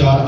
4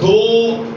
2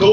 2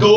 2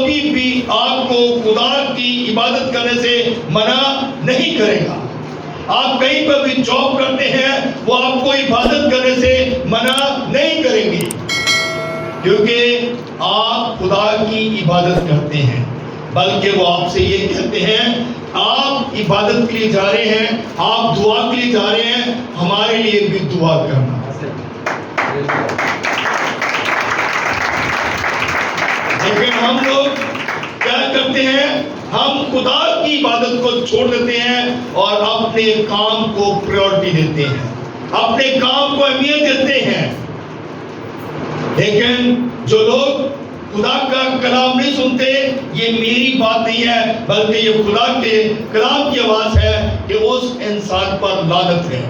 کبھی بھی آپ کو خدا کی عبادت کرنے سے منع نہیں کرے گا. آپ کہیں پر بھی جاب کرتے ہیں وہ آپ کو عبادت کرنے سے منع نہیں کریں گے، کیونکہ آپ خدا کی عبادت کرتے ہیں. بلکہ وہ آپ سے یہ کہتے ہیں آپ عبادت کے لیے جا رہے ہیں، آپ دعا کے لیے جا رہے ہیں، ہمارے لیے بھی دعا کرنا. لیکن ہم لوگ کیا کرتے ہیں؟ ہم خدا کی عبادت کو چھوڑ دیتے ہیں اور اپنے کام کو پریورٹی دیتے ہیں، اپنے کام کو اہمیت دیتے ہیں. لیکن جو لوگ خدا کا کلام نہیں سنتے، یہ میری بات نہیں ہے بلکہ یہ خدا کے کلام کی آواز ہے کہ اس انسان پر لعنت ہے.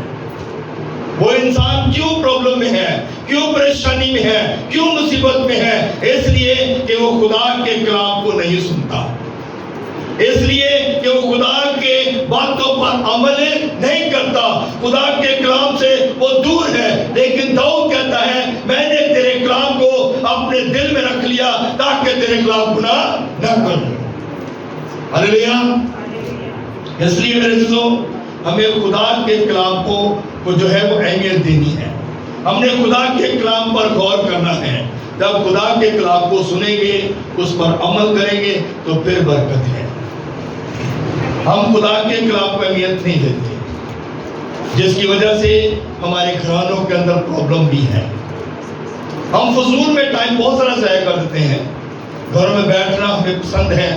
وہ انسان کیوں پرابلم میں ہے، کیوں پریشانی میں ہے، کیوں مصیبت میں ہے؟ اس لیے کہ وہ خدا کے کلام کو نہیں سنتا، اس لیے کہ وہ خدا کے باتوں پر عمل نہیں کرتا، خدا کے کلام سے وہ دور ہے. لیکن داؤد کہتا ہے میں نے تیرے کلام کو اپنے دل میں رکھ لیا تاکہ تیرے خلاف گناہ نہ کروں. ہلیلویا. اس لیے میرے عزیزو، ہمیں خدا کے کلام کو جو ہے وہ اہمیت دینی ہے. ہم نے خدا کے کلام پر غور کرنا ہے. جب خدا کے کلام کو سنیں گے، اس پر عمل کریں گے تو پھر برکت ہے. ہم خدا کے کلام کو اہمیت نہیں دیتے، جس کی وجہ سے ہمارے گھرانوں کے اندر پرابلم بھی ہے. ہم فضول میں ٹائم بہت سارا ضائع کر دیتے ہیں. گھروں میں بیٹھنا ہمیں پسند ہے،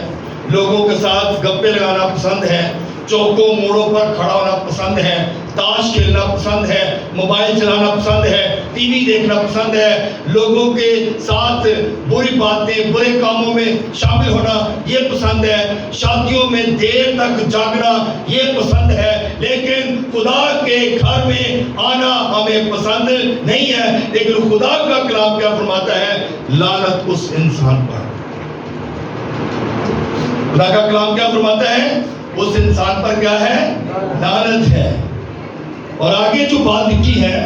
لوگوں کے ساتھ گپے لگانا پسند ہے، چوکوں موڑوں پر کھڑا ہونا پسند ہے، تاش کھیلنا پسند ہے، موبائل چلانا پسند ہے، ٹی وی دیکھنا پسند ہے، لوگوں کے ساتھ بری باتیں برے کاموں میں شامل ہونا یہ پسند ہے، شادیوں میں دیر تک جاگنا یہ پسند ہے. لیکن خدا کے گھر میں آنا ہمیں پسند نہیں ہے. لیکن خدا کا کلام کیا فرماتا ہے؟ لعنت اس انسان پر. خدا کا کلام کیا فرماتا ہے؟ اس انسان پر کیا ہے؟ لعنت ہے. اور آگے جو بات لکھی ہے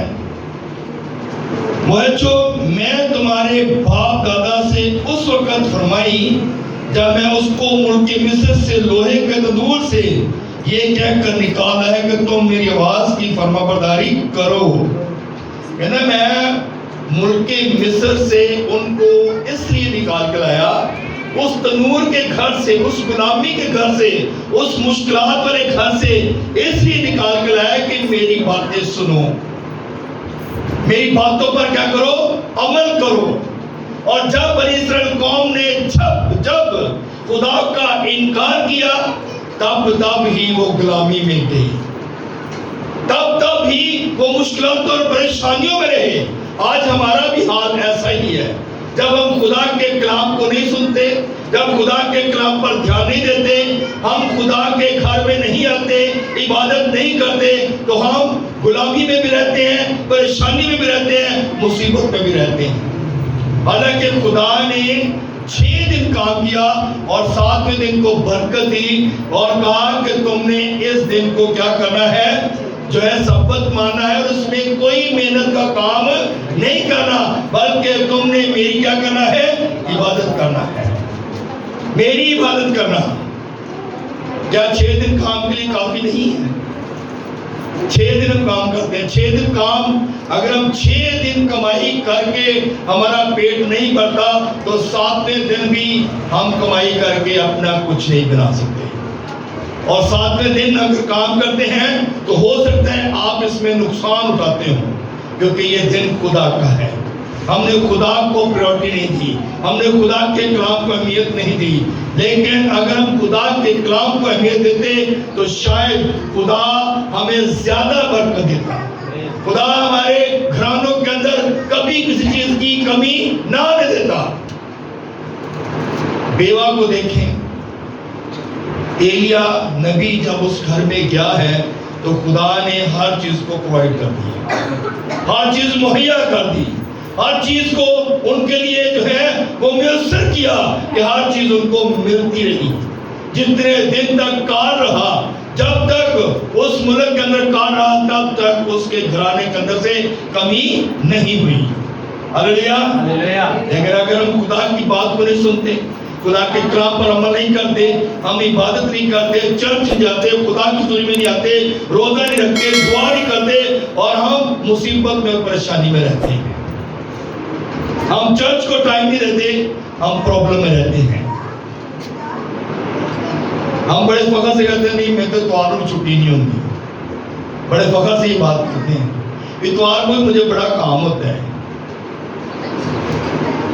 وہ ہے جو میں تمہارے باپ دادا سے اس وقت فرمائی جب میں اس کو ملک مصر سے لوہے کے تندور سے یہ کہہ کر نکالا ہے کہ تم میری آواز کی فرما برداری کرو. کہنا میں ملک مصر سے ان کو اس لیے نکال کے لایا، اس تنور کے گھر سے، اس غلامی کے گھر سے، اس مشکلات والے گھر سے اس لیے نکال کے لایا کہ میری باتیں سنو، میری باتوں پر کیا کرو؟ عمل کرو. اور جب بنی اسرائیل قوم نے جب خدا کا انکار کیا تب ہی وہ غلامی میں گئی، تب ہی وہ مشکلات اور پریشانیوں میں رہے. آج ہمارا بھی حال ایسا ہی ہے. جب ہم خدا کے کلام کو نہیں سنتے، جب خدا کے کلام پر دھیان نہیں دیتے، ہم خدا کے گھر میں نہیں آتے، عبادت نہیں کرتے، تو ہم غلامی میں بھی رہتے ہیں، پریشانی میں بھی رہتے ہیں، مصیبت میں بھی رہتے ہیں. حالانکہ خدا نے 6 دن کام کیا اور 7ویں دن کو برکت دی اور کہا کہ تم نے اس دن کو کیا کرنا ہے؟ جو ہے سبت ماننا ہے، اور اس میں کوئی محنت کا کام نہیں کرنا، بلکہ تم نے میری کیا کرنا ہے؟ عبادت کرنا ہے، میری عبادت کرنا. کیا 6 دن کام کے لیے کافی نہیں ہے؟ 6 دن ہم کام کرتے ہیں. 6 دن کام اگر ہم 6 دن کمائی کر کے ہمارا پیٹ نہیں بھرتا تو 7ویں دن بھی ہم کمائی کر کے اپنا کچھ نہیں بنا سکتے. اور 7ویں دن اگر کام کرتے ہیں تو ہو سکتا ہے آپ اس میں نقصان اٹھاتے ہو، کیونکہ یہ دن خدا کا ہے. ہم نے خدا کو پریورٹی نہیں دی، ہم نے خدا کے کلام کو اہمیت نہیں دی. لیکن اگر ہم خدا کے کلام کو اہمیت دیتے تو شاید خدا ہمیں زیادہ برکت دیتا، خدا ہمارے گھرانوں کے اندر کبھی کسی چیز کی کمی نہ آنے دیتا. بیوہ کو دیکھیں، ایلیا نبی جب اس گھر میں گیا ہے تو خدا نے ہر چیز کو پرووائڈ کر دی، ہر چیز مہیا کر دی، ہر چیز کو ان کے لیے جو ہے وہ میسر کیا کہ ہر چیز ان کو ملتی رہی. جتنے دن تک کار رہا، جب تک اس ملک کے اندر کار رہا، تب تک اس کے گھرانے کے اندر سے کمی نہیں ہوئی. ہلیلویا. لیکن اگر ہم خدا کی بات کو نہیں سنتے، خدا کے کلام پر عمل نہیں کرتے، ہم عبادت نہیں کرتے، چرچ نہیں جاتے، خدا کی حضوری میں نہیں آتے، روزہ نہیں رکھتے، دعا نہیں کرتے، اور ہم مصیبت میں اور پریشانی میں رہتے ہیں. ہم چرچ کو ٹائم نہیں دیتے، ہم پرابلم میں رہتے ہیں. ہم بڑے فخر سے کہتے ہیں نہیں میں تو اتوار میں چھٹی نہیں ہوگی، بڑے فخر سے یہ بات کرتے ہیں. اتوار کو مجھے بڑا کام ہوتا ہے،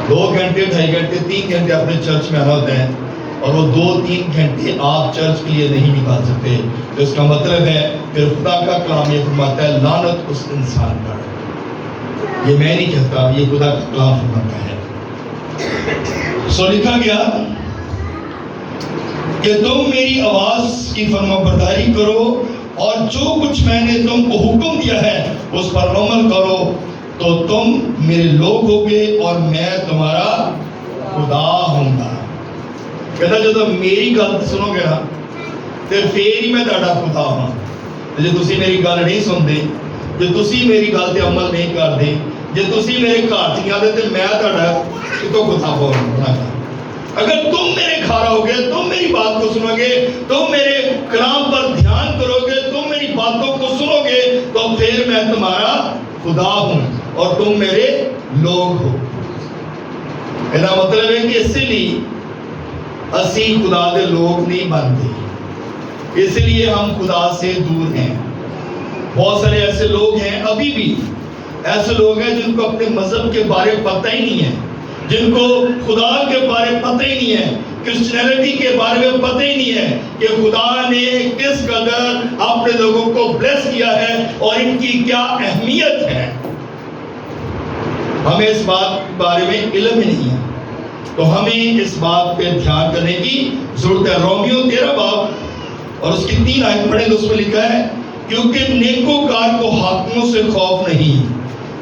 2 گھنٹے 2.5 گھنٹے 3 گھنٹے اپنے چرچ میں آنا ہوتا ہے، اور وہ 2-3 گھنٹے آپ چرچ کے لیے نہیں نکال سکتے. تو اس کا مطلب ہے پھر خدا کا کلام یہ فرماتا ہے لعنت اس انسان پر. یہ میں نہیں کہتا، یہ خدا کا کلام فرماتا ہے. سو لکھا گیا کہ تم میری آواز کی فرما برداری کرو اور جو کچھ میں نے تم کو حکم دیا ہے اس پر عمل کرو تو تم میرے لوگ ہوگے اور میں تمہارا خدا ہوں گا. کہتا جو تم میری گل سنو گے نا تو پھر ہی میں تہاڈا خدا ہوں. جو تسی میری گل نہیں سنتے، جو تسی میری گل تے عمل نہیں کرتے، جو تسی میرے گھر چ آتے تو میں تہاڈا کتوں خدا بنا گا. اگر تم میرے گھر آؤ گے، تم میری بات کو سنو گے، تم میرے کلام پر دھیان کرو گے، تم میری باتوں کو سنو گے تو پھر میں تمہارا خدا ہوں اور تم میرے لوگ ہو. میرا مطلب ہے کہ اسی لیے اسی خدا دے لوگ نہیں بنتے، اس لیے ہم خدا سے دور ہیں. بہت سارے ایسے لوگ ہیں، ابھی بھی ایسے لوگ ہیں جن کو اپنے مذہب کے بارے پتہ ہی نہیں ہے، جن کو خدا کے بارے پتہ ہی نہیں ہے، کرسچینٹی کے بارے میں پتہ ہی نہیں ہے کہ خدا نے کس قدر اپنے لوگوں کو بلیس کیا ہے اور ان کی کیا اہمیت ہے. ہمیں اس بات بارے میں علم ہی نہیں ہے، تو ہمیں اس بات پہ دھیان کرنے کی ضرورت ہے. رومیو 13 باب اور اس کی 3 آیت پڑھیں تو اس میں لکھا ہے کیونکہ نیکوکار کو حاکموں سے خوف نہیں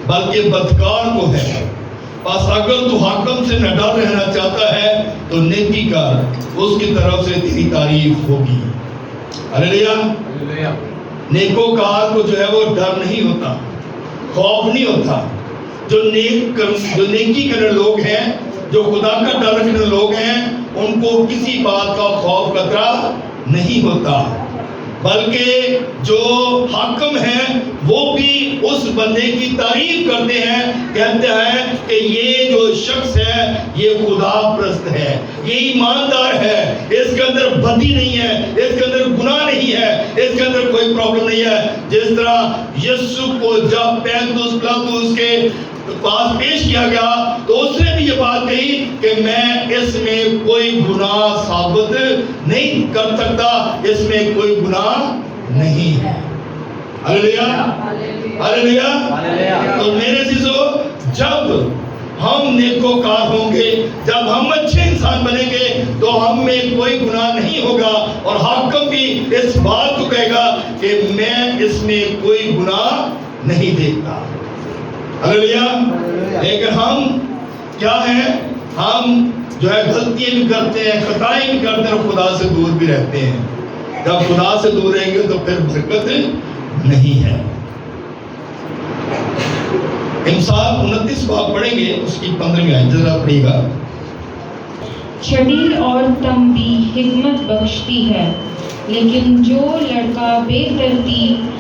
بلکہ بدکار کو ہے. بس اگر تو حاکم سے نہ ڈر رہنا چاہتا ہے تو نیکی کر، اس کی طرف سے تیری تعریف ہوگی. ہلیلویا. نیکوکار کو جو ہے وہ ڈر نہیں ہوتا، خوف نہیں ہوتا. جو نیکی کرنے لوگ ہیں، جو خدا کا ڈر رکھنے لوگ ہیں، ان کو کسی بات کا خوف خطرہ نہیں ہوتا. بلکہ جو حاکم ہیں وہ بھی اس بندے کی تعریف کرتے ہیں، کہتے ہیں کہ یہ جو شخص ہے یہ خدا پرست ہے، یہ ایماندار ہے، اس کے اندر بدی نہیں ہے، اس کے اندر گناہ نہیں ہے، اس کے اندر کوئی پرابلم نہیں ہے. جس طرح یسوع کو جب پلاطس کے پاس پیش کیا گیا تو اس نے بھی یہ بات کہی کہ میں اس میں کوئی گناہ ثابت نہیں کر سکتا، اس میں کوئی گناہ نہیں ہے. ہلیلویا ہلیلویا. تو میرے عزیزو، جب ہم نیکوکار ہوں گے، جب ہم اچھے انسان بنیں گے تو ہم میں کوئی گناہ نہیں ہوگا، اور حاکم بھی اس بات کو کہے گا کہ میں اس میں کوئی گناہ نہیں دیکھتا. ہلیلویا. لیکن ہم کیا ہیں؟ ہم جو ہے غلطیاں بھی کرتے ہیں، خطائیں بھی کرتے ہیں اور خدا سے دور بھی رہتے ہیں. جب خدا سے دور رہیں گے تو پھر برکت نہیں ہے. امثال 29 باب پڑھیں گے، اس کی 15ویں آیت ذرا پڑھیے گا. چھڑی اور تنبیہ حکمت بخشتی ہے، لیکن جو لڑکا بے ترتیب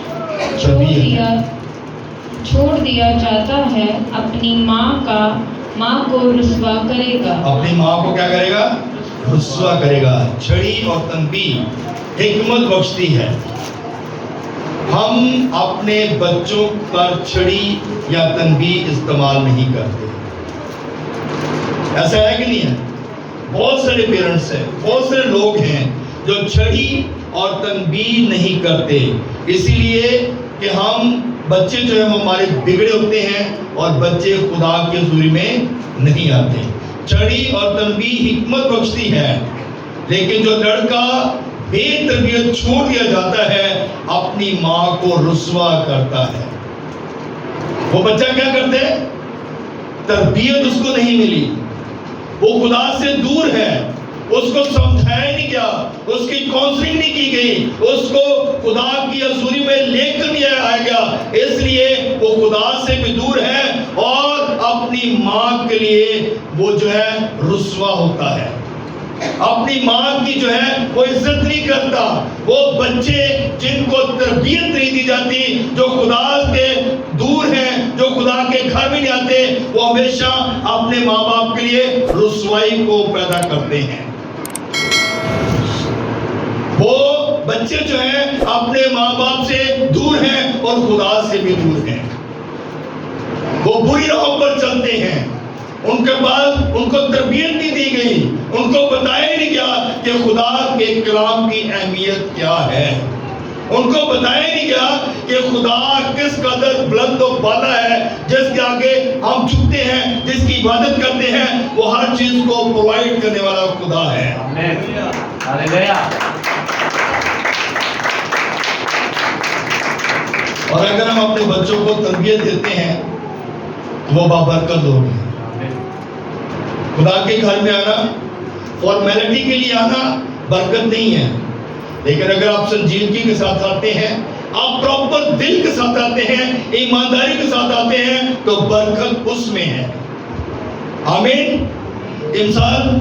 چھوڑ دیا جاتا ہے اپنی ماں کو رسوا کرے گا. اپنی ماں کو کیا کرے گا؟ رسوا کرے گا. چھڑی اور تنبیہ حکمت بخشتی ہے. ہم اپنے بچوں پر چھڑی یا تنبیہ استعمال نہیں کرتے. ایسا ہے کہ نہیں ہے؟ بہت سارے پیرنٹس ہیں، بہت سارے لوگ ہیں جو چھڑی اور تنبیہ نہیں کرتے، اسی لیے کہ ہم بچے جو ہیں ہمارے بگڑے ہوتے ہیں اور بچے خدا کی حضوری میں نہیں آتے. چھڑی اور تنبیہ حکمت بخشتی ہے، لیکن جو لڑکا بے تربیت چھوڑ دیا جاتا ہے اپنی ماں کو رسوا کرتا ہے. وہ بچہ کیا کرتے ہیں؟ تربیت اس کو نہیں ملی، وہ خدا سے دور ہے، اس کو سمجھایا نہیں گیا، اس کی کاؤنسلنگ نہیں کی گئی، اس کو خدا کی حضوری میں لے کر نہیں آیا گیا، اس لیے وہ خدا سے بھی دور ہے اور اپنی ماں کے لیے وہ جو ہے رسوا ہوتا ہے. اپنی ماں کی جو ہے وہ عزت نہیں کرتا. وہ بچے جن کو تربیت نہیں دی جاتی, جو خدا سے دور ہیں, جو خدا کے گھر میں نہیں آتے, وہ ہمیشہ اپنے ماں باپ کے لیے رسوائی کو پیدا کرتے ہیں. وہ بچے جو ہیں اپنے ماں باپ سے دور ہیں اور خدا سے بھی دور ہیں. وہ بری راہوں پر چلتے ہیں. ان کے بعد ان کو تربیت نہیں دی گئی, ان کو بتایا نہیں گیا کہ خدا کے کلام کی اہمیت کیا ہے. ان کو بتایا نہیں گیا کہ خدا کس قدر بلند و بالا ہے, جس کے آگے ہم جھکتے ہیں, جس کی عبادت کرتے ہیں. وہ ہر چیز کو پرووائڈ کرنے والا خدا ہے. اور اگر ہم اپنے بچوں کو تربیت دیتے ہیں تو وہ بابرکت لوگ ہیں. خدا کے گھر میں آنا فارمیلٹی کے لیے آنا برکت نہیں ہے, لیکن اگر آپ سنجیدگی کے ساتھ آتے ہیں, آپ پراپر دل کے ساتھ آتے ہیں, ایمانداری کے ساتھ آتے ہیں, تو برکت اس میں ہے. آمین. امثال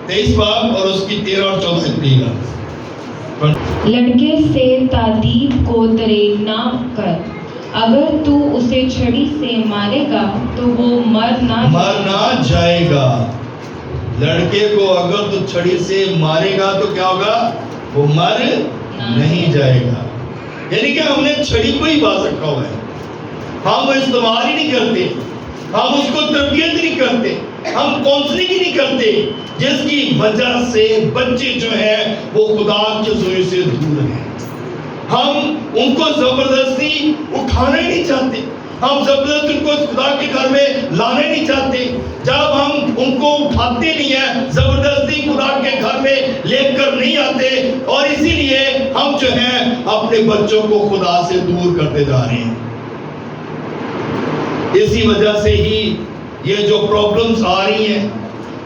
23 باب اور اس کی 13 اور 14 پڑھیے گا. لڑکے سے تادیب کو دریغ نہ کر, اگر تو اسے چھڑی سے مارے گا تو وہ مر نہ جائے گا. لڑکے کو اگر تو چھڑی سے مارے گا تو کیا ہوگا؟ وہ مر نہیں جائے گا. یعنی کہ ہم نے چھڑی کو ہی باز رکھا ہوا ہے, ہم استعمال ہی نہیں کرتے, ہم اس کو تربیت نہیں کرتے, ہم کونسلنگ ہی نہیں کرتے, جس کی وجہ سے بچے جو ہیں وہ خدا کے ذریعے سے دور ہیں. ہم ان کو زبردستی اٹھانا ہی نہیں چاہتے, ہم زبردستی ان کو خدا کے گھر میں لانا ہی نہیں چاہتے. جب ہم ان کو اٹھاتے نہیں ہیں, زبردستی خدا کے گھر میں لے کر نہیں آتے, اور اسی لیے ہم جو ہیں اپنے بچوں کو خدا سے دور کرتے جا رہے ہیں. اسی وجہ سے ہی یہ جو پرابلمز آ رہی ہیں,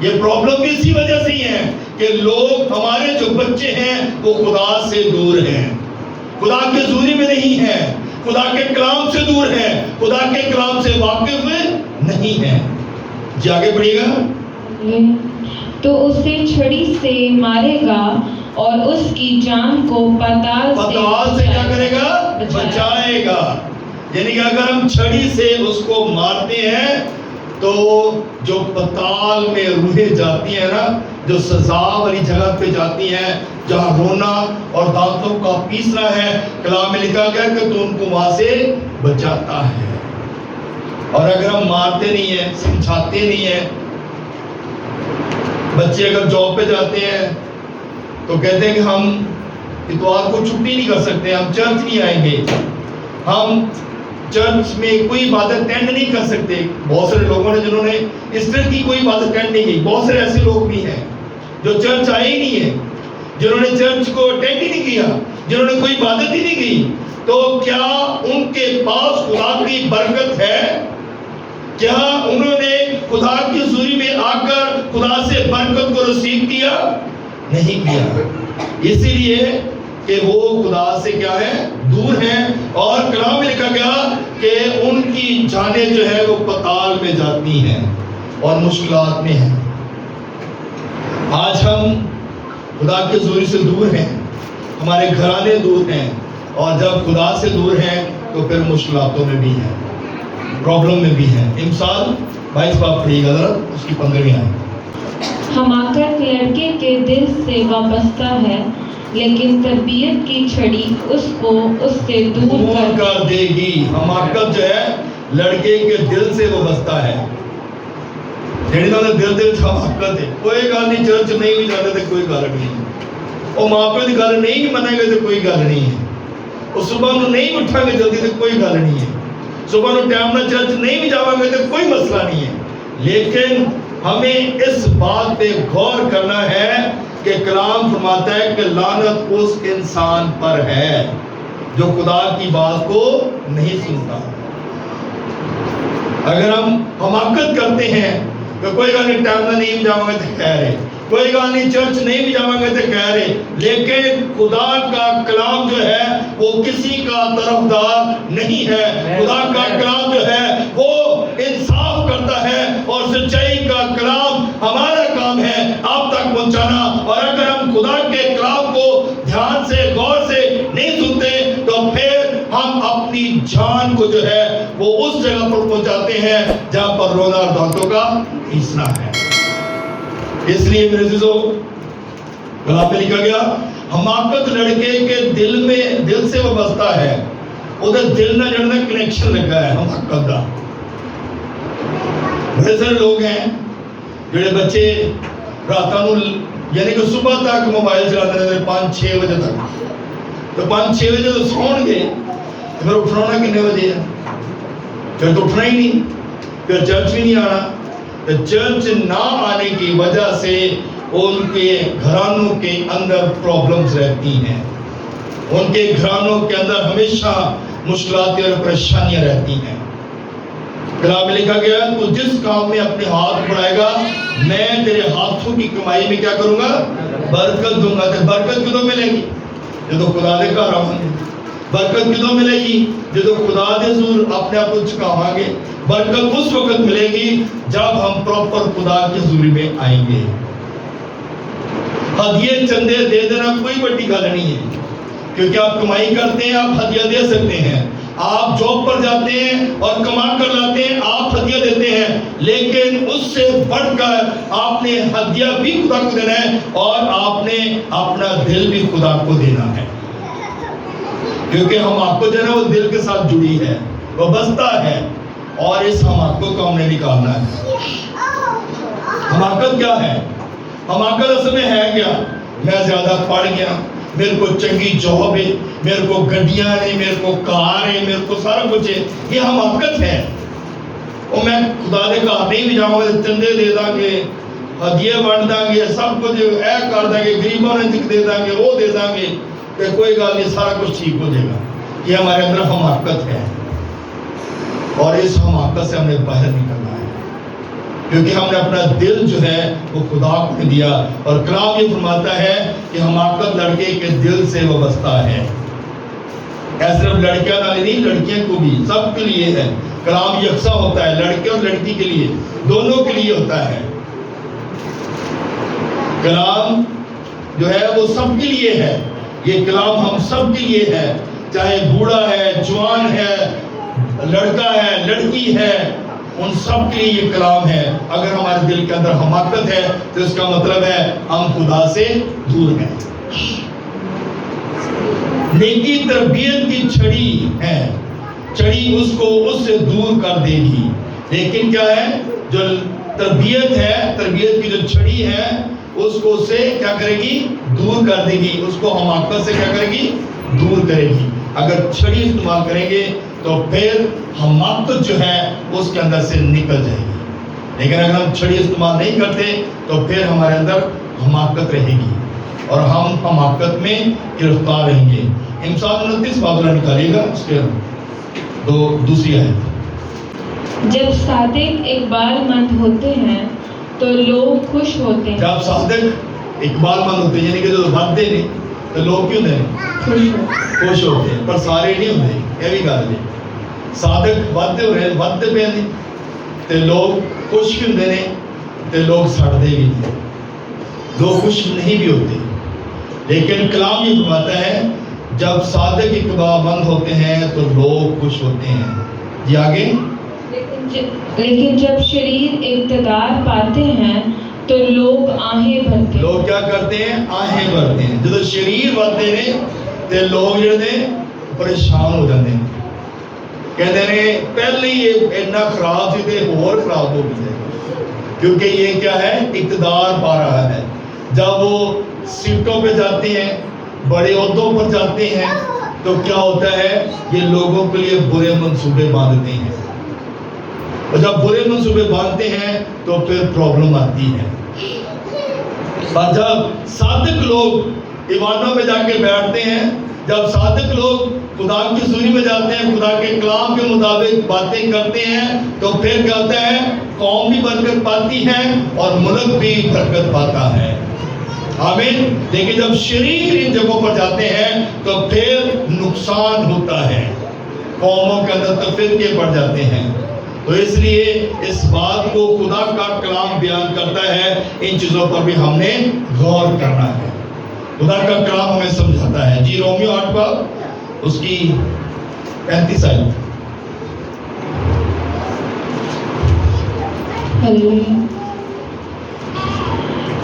یہ پرابلم بھی اسی وجہ سے ہی ہیں کہ لوگ, ہمارے جو بچے ہیں وہ خدا سے دور ہیں, خدا کے حضوری میں نہیں ہیں, خدا کے کلام سے دور ہیں, خدا کے کلام سے واقف نہیں ہیں. جی آگے پڑھیے گا. تو اسے چھڑی سے مارے گا اور اس کی جان کو پتال سے کیا کرے گا؟ بچائے گا. یعنی کہ اگر ہم چھڑی سے اس کو مارتے ہیں تو جو پتال میں روحیں جاتی ہیں نا, جو سزا والی جگہ پہ جاتی ہیں, جہاں رونا اور دانتوں کا پیسنا ہے, کلام میں لکھا گیا کہ تو ان کو وہاں سے بچاتا ہے. اور اگر ہم مارتے نہیں ہیں, سمجھاتے نہیں ہیں, بچے اگر جاب پہ جاتے ہیں تو کہتے ہیں کہ ہم اتوار کو چھٹی نہیں کر سکتے, ہم چرچ نہیں آئیں گے, ہم چرچ میں کوئی عبادت اٹینڈ نہیں کر سکتے. بہت سارے لوگوں نے جنہوں نے ایسٹر کی کوئی عبادت اٹینڈ نہیں کی, بہت سارے ایسے لوگ بھی ہیں جو چرچ آئے ہی نہیں ہیں, جنہوں نے چرچ کو اٹینڈ ہی نہیں کیا, جنہوں نے کوئی عبادت ہی نہیں کی. تو کیا ان کے پاس خدا کی برکت ہے؟ کیا انہوں نے خدا کی حضوری میں آ کر خدا سے برکت کو رسید کیا؟ نہیں کیا. اسی لیے کہ وہ خدا سے کیا ہے؟ دور ہیں. اور کلام میں لکھا گیا کہ ان کی جانیں جو ہے وہ پتال میں جاتی ہیں اور مشکلات میں ہیں. آج ہم خدا کے حضوری سے دور ہیں, ہمارے گھرانے دور ہیں, اور جب خدا سے دور ہیں تو پھر مشکلاتوں میں بھی ہیں, پرابلم میں بھی ہیں. امثال 22 باب پڑھیے گا ذرا, اس کی 15ویں آیت. حماقت لڑکے کے دل سے وابستہ ہے, لیکن تربیت کی چھڑی اس کو اس سے دور کر دے گی. حماقت جو ہے لڑکے کے دل سے وابستہ ہے. دل حماقت ہے. کوئی گل نہیں, چرچ نہیں بھی جاتے تو کوئی گل نہیں, اور ماں پیو کی گل نہیں منیں گے تو کوئی گل نہیں ہے, اور صبح نو نہیں اٹھا گے جلدی تو کوئی گل نہیں ہے, صبح نو ٹائم نہ چرچ نہیں بھی جاواں گے تو کوئی مسئلہ نہیں ہے. لیکن ہمیں اس بات پہ غور کرنا ہے کہ کلام فرماتا ہے کہ لعنت اس انسان پر ہے جو خدا کی بات کو نہیں سنتا. اگر ہم حماقت کرتے ہیں کہ کوئی گل نہیں, ٹائم نہ نہیں جاواں گے تو خیر ہے, کوئی گل نہیں, چرچ نہیں بھی جاواں گے تو خیر ہے, لیکن خدا کا کلام جو ہے وہ کسی کا طرفدار نہیں ہے. خدا کا کلام جو ہے وہ انصاف کرتا ہے, اور سچائی کا کلام ہمارا کام ہے آپ تک پہنچانا. پانا. اور اگر ہم خدا کے کلام کو دھیان سے غور سے نہیں سنتے تو پھر ہم اپنی جان کو جو ہے وہ اس جگہ پر پہنچاتے ہیں جہاں پر رونا اور دانتوں کا پیسنا ہے. اس لیے میرے عزیزو کلام میں لکھا گیا حماقت لڑکے کے دل سے وابستہ ہے. ادھر دل نہ جڑنا کنیکشن لگا ہے حماقت کا. بڑے سارے لوگ ہیں جڑے بچے راتاں نوں یعنی کہ صبح تک موبائل چلاتے رہتے 5-6 بجے تک. تو 5-6 بجے تو سون گے پھر اٹھنا ہونا کتنے بجے ہے؟ پھر تو اٹھنا ہی نہیں. پھر چرچ بھی نہیں آنا. تو چرچ نہ آنے کی وجہ سے ان کے گھرانوں کے اندر پرابلمز رہتی ہیں. ان کے گھرانوں کے اندر ہمیشہ مشکلات اور پریشانیاں رہتی ہیں. کلام میں لکھا گیا تو جس کام میں اپنے ہاتھ بڑھائے گا میں تیرے ہاتھوں کی کمائی میں کیا کروں گا؟ برکت دوں گا. تو برکت کدوں ملے گی؟ جب تو خدا دے گھر آؤں گے. برکت کدوں ملے گی؟ جب تو خدا دے حضور اپنے آپ کو چکاواں گے. برکت اس وقت ملے گی جب ہم پراپر خدا کی حضوری میں آئیں گے. ہدیے چندے دے دینا کوئی بڑی گل نہیں ہے کیونکہ آپ کمائی کرتے ہیں, آپ ہدیہ دے سکتے ہیں. آپ جاب پر جاتے ہیں اور کما کر لاتے ہیں, آپ ہدیہ دیتے ہیں. لیکن اس سے بڑھ کر آپ نے ہدیہ بھی خدا کو دینا ہے اور آپ نے اپنا دل بھی خدا کو دینا ہے. کیونکہ ہم آپ کو جو ہے وہ دل کے ساتھ جڑی ہے, وہ بستا ہے, اور اس حماقت کو ہم نے نکالنا ہے. حماقت کیا ہے؟ حماقت اصل میں ہے کیا؟ میں زیادہ پڑھ گیا, میرے کو چنگی جاب ہے, میرے کو گڈیاں ہیں, میرے کو کار ہے, میرے کو سارا کچھ ہے. یہ حماقت ہے. اور میں خدا دے گھر نہیں بھی جاؤں گا, چندے دے دیں گے, ہدیے بانٹ دیں گے, سب کچھ اے کر دیں گے, غریبوں نے دے دیں گے, وہ دے دیں گے, تو کوئی گل نہیں, سارا کچھ ٹھیک ہو جائے گا. یہ ہمارے اندر حماقت ہے اور اس حماقت سے ہم نے باہر نکلنا ہے کیونکہ ہم نے اپنا دل جو ہے وہ خدا کو دیا. اور کلام یہ فرماتا ہے کہ حماقت لڑکے کے دل سے وابستہ ہے. ایسا صرف لڑکیاں نہ نہیں, لڑکیاں کو بھی, سب کے لیے ہے. کلام یکساں ہوتا ہے, لڑکے اور لڑکی کے لیے, دونوں کے لیے ہوتا ہے. کلام جو ہے وہ سب کے لیے ہے. یہ کلام ہم سب کے لیے ہے, چاہے بوڑھا ہے, جوان ہے, لڑکا ہے, لڑکی ہے, ان سب کے لیے یہ کلام ہے. اگر ہمارے دل کے اندر حماقت ہے تو اس کا مطلب ہے ہم خدا سے دور ہیں. نیکی تربیت کی چھڑی ہے, چھڑی اس کو اس سے دور کر دے گی. لیکن کیا ہے, جو تربیت ہے, تربیت کی جو چھڑی ہے اس کو سے کیا کرے گی؟ دور کر دے گی. اس کو حماقت سے کیا کرے گی؟ دور کرے گی. اگر چھڑی استعمال کریں گے تو پھر حماقت جو ہے اس کے اندر سے نکل جائے گی. لیکن اگر ہم چھڑی استعمال نہیں کرتے تو پھر ہمارے اندر حماقت رہے گی اور ہم حماقت میں گرفتار رہیں گے. امثال 29 بابلہ نکالیے گا, اس کے دوسری آیت. جب صادق اقبال مند ہوتے ہیں تو لوگ خوش ہوتے ہیں. جب صادق اقبال مند ہوتے ہیں یعنی کہ جو ودتے نہیں تو لوگ کیوں نہیں خوش ہوتے ہیں, پر سارے نہیں ہوتے. یہ بھی گل ہے, صادق ودتے ہو رہے, ودتے پہ نہیں تو لوگ خوش بھی ہوتے ہیں تو لوگ سڑتے بھی نہیں, لوگ خوش نہیں بھی ہوتے. لیکن کلام یہ فرماتا ہے جب صادق اقبال مند ہوتے ہیں تو لوگ خوش ہوتے ہیں. جی آگے. لیکن جب شریر اقتدار پاتے ہیں تو لوگ آہیں بھرتے ہیں. لوگ کیا کرتے ہیں؟ آہیں بھرتے ہیں. جب شریر بھرتے ہیں تو لوگ جڑے پریشان ہو جاتے ہیں, کہتے ہیں پہلے ہی اتنا خراب تھی تو اور خراب ہو گئی ہے, کیونکہ یہ کیا ہے؟ اقتدار پا رہا ہے. جب وہ سیٹوں پہ جاتے ہیں, بڑے عہدوں پر جاتے ہیں, تو کیا ہوتا ہے؟ یہ لوگوں کے لیے برے منصوبے باندھتے ہیں, اور جب برے منصوبے باندھتے ہیں تو پھر پرابلم آتی ہے. اور جب صادق لوگ ایوانوں میں جا کے بیٹھتے ہیں, جب صادق لوگ خدا کی حضوری میں جاتے ہیں, خدا کے کلام کے مطابق باتیں کرتے ہیں, تو پھر کیا ہوتا ہے؟ قوم بھی برکت پاتی ہے اور ملک بھی برکت پاتا ہے. آمین. لیکن جب شریر ان جگہوں پر جاتے ہیں تو پھر نقصان ہوتا ہے, قوموں کے اندر تفرقے پڑ جاتے ہیں. تو اس لیے اس بات کو خدا کا کلام بیان کرتا ہے، ان چیزوں پر بھی ہم نے غور کرنا ہے۔ خدا کا کلام ہمیں سمجھاتا ہے۔ جی رومیو 8 باب اس کی 35 آیت۔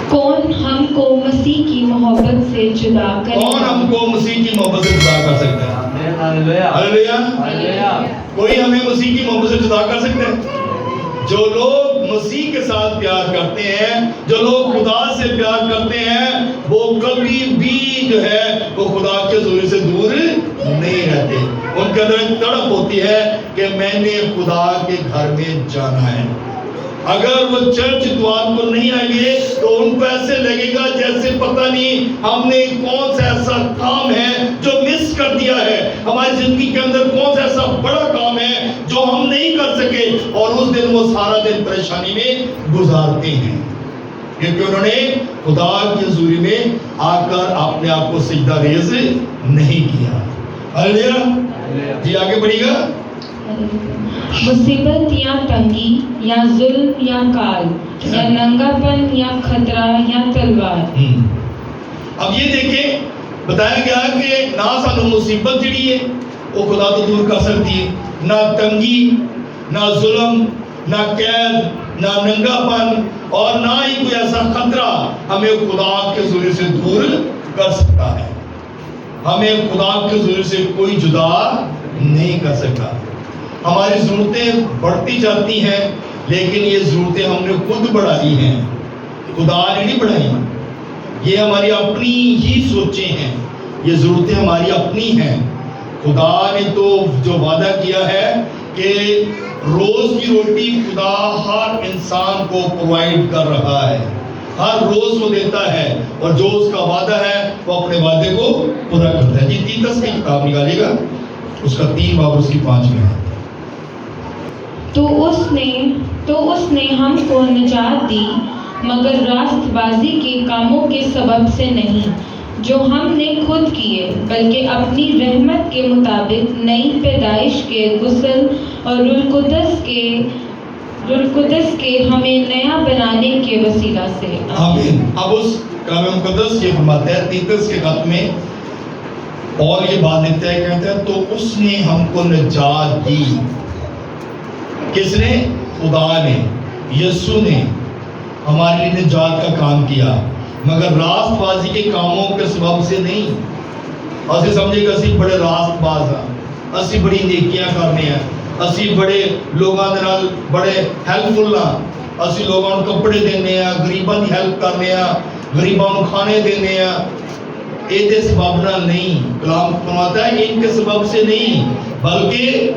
کون ہم کو مسیح کی محبت سے جدا کرے کون ہم کو مسیح کی محبت سے جدا کر سکتا ہے؟ ہلیلویا۔ کوئی ہمیں مسیح کی محبت سے جدا کر سکتا ہے؟ جو لوگ مسیح کے ساتھ پیار کرتے ہیں، جو لوگ خدا سے پیار کرتے ہیں، وہ کبھی بھی جو ہے وہ خدا کے حضور سے دور نہیں رہتے۔ ان کے اندر ایک تڑپ ہوتی ہے کہ میں نے خدا کے گھر میں جانا ہے۔ اگر وہ چرچ اتوار کو نہیں آئیں گے تو ان کو ایسے لگے گا جیسے پتہ نہیں ہم نے کون سا ایسا کام ہے جو مس کر دیا ہے، ہماری زندگی کے اندر کون سا ایسا بڑا کام ہے جو ہم نہیں کر سکے، اور اس دن وہ سارا دن پریشانی میں گزارتے ہیں، کیونکہ انہوں نے خدا کی حضوری میں آ کر اپنے آپ کو سجدہ ریز نہیں کیا۔ ہلیلویا۔ جی آگے بڑھیے گا۔ مصیبت یا تنگی یا ظلم یا کال یا ننگا پن یا خطرہ یا تلوار۔ اب یہ دیکھیں، بتایا گیا کہ نہ سانو مصیبت جڑی ہے وہ خدا تو دور کر سکتی ہے، نہ تنگی، نہ ظلم، نہ قید، نہ ننگا پن، اور نہ ہی کوئی ایسا خطرہ ہمیں خدا کے حضور سے دور کر سکتا ہے۔ ہمیں خدا کے حضور سے کوئی جدا نہیں کر سکتا۔ ہماری ضرورتیں بڑھتی جاتی ہیں، لیکن یہ ضرورتیں ہم نے خود بڑھائی ہیں، خدا نے نہیں بڑھائی۔ یہ ہماری اپنی ہی سوچیں ہیں، یہ ضرورتیں ہماری اپنی ہیں۔ خدا نے تو جو وعدہ کیا ہے کہ روز کی روٹی خدا ہر انسان کو پرووائڈ کر رہا ہے، ہر روز وہ دیتا ہے، اور جو اس کا وعدہ ہے وہ اپنے وعدے کو پورا کرتا ہے۔ جی تیتس کی کتاب نکالیے گا، اس کا 3 باب اس کی 5 میں ہے۔ تو اس نے ہم کو نجات دی، مگر راست بازی کے کاموں کے سبب سے نہیں جو ہم نے خود کیے، بلکہ اپنی رحمت کے مطابق نئی پیدائش کے غسل اور روح القدس کے ہمیں نیا بنانے کے وسیلہ سے۔ آمین۔ اب اس کلام مقدس یہ فرماتا ہے تیتس کے خط میں، اور یہ بات لکھتا ہے، کہتا ہے تو اس نے ہم کو نجات دی۔ کس نے؟ خدا نے، یسوع نے ہمارے لیے نجات کا کام کیا، مگر راست بازی کے کاموں کے سبب سے نہیں۔ اسی سمجھے کہ اسی بڑے راست باز ہیں، اسی بڑی نیکیاں کرنے ہیں، اسی بڑے لوگاں دے نال بڑے ہیلپ فل ہاں، اسی لوگاں کو کپڑے دینے ہیں، غریباں دی ہیلپ کرنے ہیں، غریباں کو کھانے دینے ہیں۔ یہ دے سبب نال نہیں، کلام فرماتا ہے ان کے سبب سے نہیں، بلکہ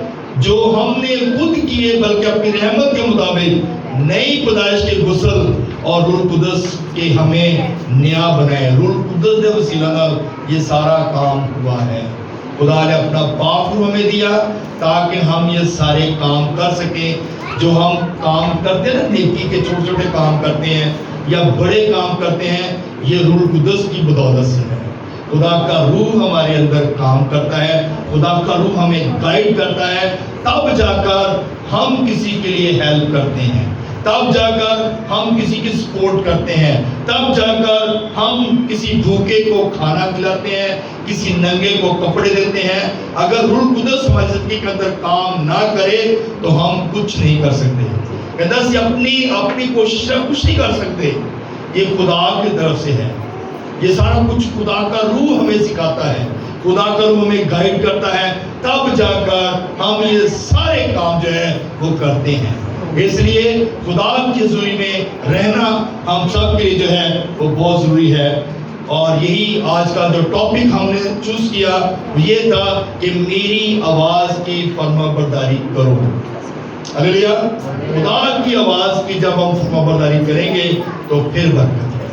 جو ہم نے خود کیے، بلکہ اپنی رحمت کے مطابق نئی پیدائش کے غسل اور روح القدس کے ہمیں نیا بنائے۔ روح القدس کے وسیلہ نال یہ سارا کام ہوا ہے۔ خدا نے اپنا پاک روح ہمیں دیا تاکہ ہم یہ سارے کام کر سکیں جو ہم کام کرتے ہیں، نیکی کے چھوٹے چھوٹے کام کرتے ہیں یا بڑے کام کرتے ہیں، یہ روح القدس کی بدولت سے ہے۔ خدا کا روح ہمارے اندر کام کرتا ہے، خدا کا روح ہمیں گائیڈ کرتا ہے، تب جا کر ہم کسی کے لیے ہیلپ کرتے ہیں، تب جا کر ہم کسی کی سپورٹ کرتے ہیں، تب جا کر ہم کسی بھوکے کو کھانا کھلاتے ہیں، کسی ننگے کو کپڑے دیتے ہیں۔ اگر روح القدس ہماری زندگی کے اندر کام نہ کرے تو ہم کچھ نہیں کر سکتے۔ کہتا ہے اپنی کوشش سے کچھ نہیں کر سکتے، یہ خدا کی طرف سے ہے۔ یہ سارا کچھ خدا کا روح ہمیں سکھاتا ہے، خدا کا روح ہمیں گائیڈ کرتا ہے، تب جا کر ہم یہ سارے کام جو ہے وہ کرتے ہیں۔ اس لیے خدا کی حضوری میں رہنا ہم سب کے لیے جو ہے وہ بہت ضروری ہے۔ اور یہی آج کا جو ٹاپک ہم نے چوز کیا یہ تھا کہ میری آواز کی فرما برداری کرو۔ ہلیلویا۔ خدا کی آواز کی جب ہم فرما برداری کریں گے تو پھر برکت ہے،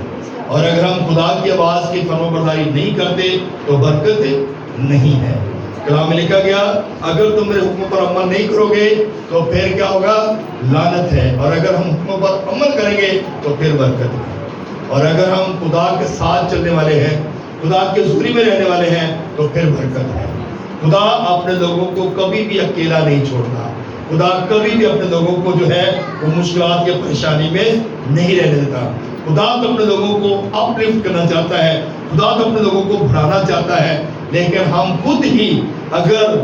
اور اگر ہم خدا کی آواز کی فرما برداری نہیں کرتے تو برکت نہیں ہے۔ کلام میں لکھا گیا اگر تم میرے حکموں پر عمل نہیں کرو گے تو پھر کیا ہوگا؟ لعنت ہے، اور اگر ہم حکموں پر عمل کریں گے تو پھر برکت ہے۔ اور اگر ہم خدا کے ساتھ چلنے والے ہیں، خدا کے حضوری میں رہنے والے ہیں تو پھر برکت ہے۔ خدا اپنے لوگوں کو کبھی بھی اکیلا نہیں چھوڑتا، خدا کبھی بھی اپنے لوگوں کو جو ہے وہ مشکلات یا پریشانی میں نہیں رہنے دیتا. خدا تو اپنے لوگوں کو اپلفٹ کرنا چاہتا ہے, خدا تو اپنے لوگوں کو بڑھانا چاہتا ہے, لیکن ہم خود ہی اگر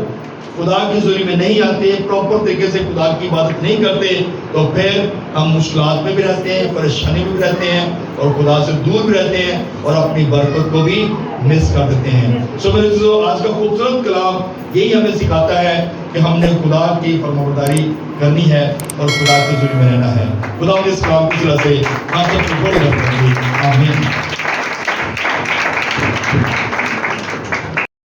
خدا کی حضوری میں نہیں آتے, پراپر طریقے سے خدا کی عبادت نہیں کرتے, تو پھر ہم مشکلات میں بھی رہتے ہیں, پریشانی میں بھی رہتے ہیں, اور خدا سے دور بھی رہتے ہیں, اور اپنی برکت کو بھی مس کر دیتے ہیں. سو میرے دوستو, آج کا خوبصورت کلام یہی ہمیں سکھاتا ہے کہ ہم نے خدا کی فرمانبرداری کرنی ہے اور خدا کی حضوری میں رہنا ہے. خدا اس کلام کی طرح سے آپ سب کو بڑے رکھیں. آمین.